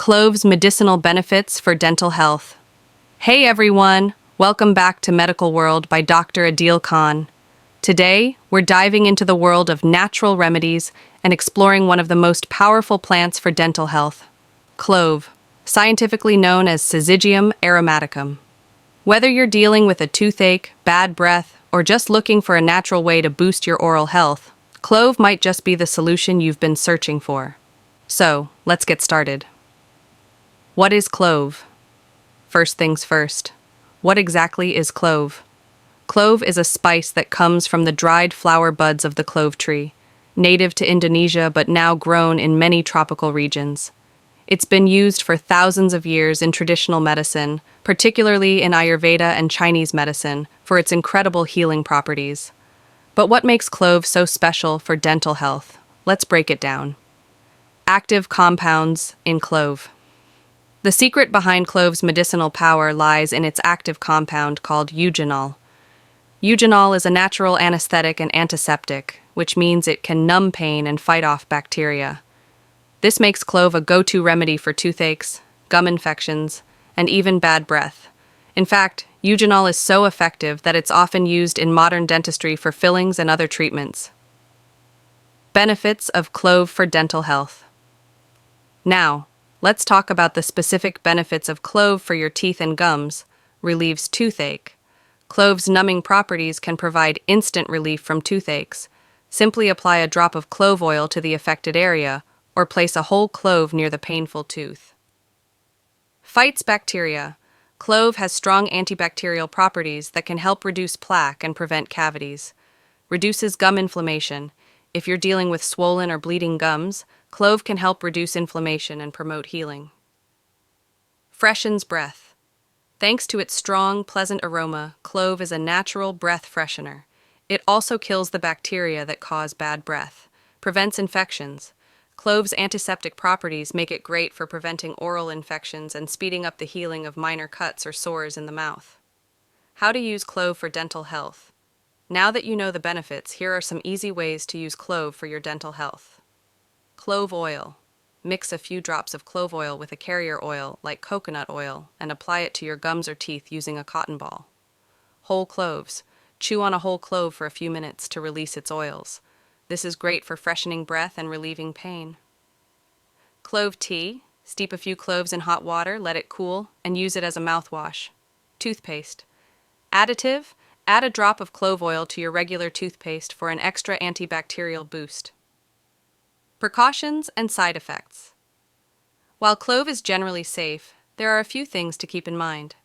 Cloves' medicinal benefits for dental health. Hey everyone, welcome back to Medical World by Dr. Adil Khan. Today, we're diving into the world of natural remedies and exploring one of the most powerful plants for dental health, clove, scientifically known as Syzygium aromaticum. Whether you're dealing with a toothache, bad breath, or just looking for a natural way to boost your oral health, clove might just be the solution you've been searching for. So, let's get started. What is clove? First things first. What exactly is clove? Clove is a spice that comes from the dried flower buds of the clove tree, native to Indonesia but now grown in many tropical regions. It's been used for thousands of years in traditional medicine, particularly in Ayurveda and Chinese medicine, for its incredible healing properties. But what makes clove so special for dental health? Let's break it down. Active compounds in clove. The secret behind clove's medicinal power lies in its active compound called eugenol. Eugenol is a natural anesthetic and antiseptic, which means it can numb pain and fight off bacteria. This makes clove a go-to remedy for toothaches, gum infections, and even bad breath. In fact, eugenol is so effective that it's often used in modern dentistry for fillings and other treatments. Benefits of clove for dental health. Now, let's talk about the specific benefits of clove for your teeth and gums. Relieves toothache. Clove's numbing properties can provide instant relief from toothaches. Simply apply a drop of clove oil to the affected area, or place a whole clove near the painful tooth. Fights bacteria. Clove has strong antibacterial properties that can help reduce plaque and prevent cavities. Reduces gum inflammation. If you're dealing with swollen or bleeding gums, clove can help reduce inflammation and promote healing. Freshens breath. Thanks to its strong, pleasant aroma, clove is a natural breath freshener. It also kills the bacteria that cause bad breath, prevents infections. Clove's antiseptic properties make it great for preventing oral infections and speeding up the healing of minor cuts or sores in the mouth. How to use clove for dental health. Now that you know the benefits, here are some easy ways to use clove for your dental health. Clove oil. Mix a few drops of clove oil with a carrier oil, like coconut oil, and apply it to your gums or teeth using a cotton ball. Whole cloves. Chew on a whole clove for a few minutes to release its oils. This is great for freshening breath and relieving pain. Clove tea. Steep a few cloves in hot water, let it cool, and use it as a mouthwash. Toothpaste. Additive. Add a drop of clove oil to your regular toothpaste for an extra antibacterial boost. Precautions and side effects. While clove is generally safe, there are a few things to keep in mind.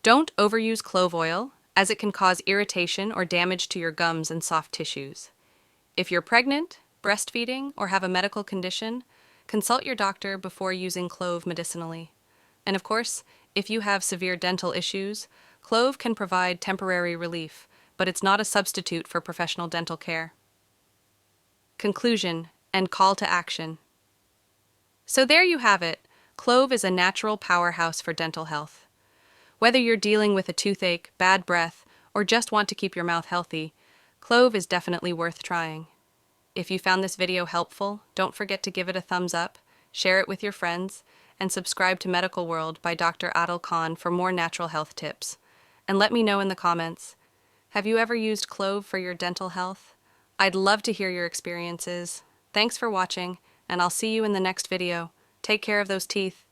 Don't overuse clove oil, as it can cause irritation or damage to your gums and soft tissues. If you're pregnant, breastfeeding, or have a medical condition, consult your doctor before using clove medicinally. And of course, if you have severe dental issues, clove can provide temporary relief, but it's not a substitute for professional dental care. Conclusion and call to action. So there you have it. Clove is a natural powerhouse for dental health. Whether you're dealing with a toothache, bad breath, or just want to keep your mouth healthy, clove is definitely worth trying. If you found this video helpful, don't forget to give it a thumbs up, share it with your friends, and subscribe to Medical World by Dr. Adil Khan for more natural health tips. And let me know in the comments, have you ever used clove for your dental health? I'd love to hear your experiences. Thanks for watching, and I'll see you in the next video. Take care of those teeth.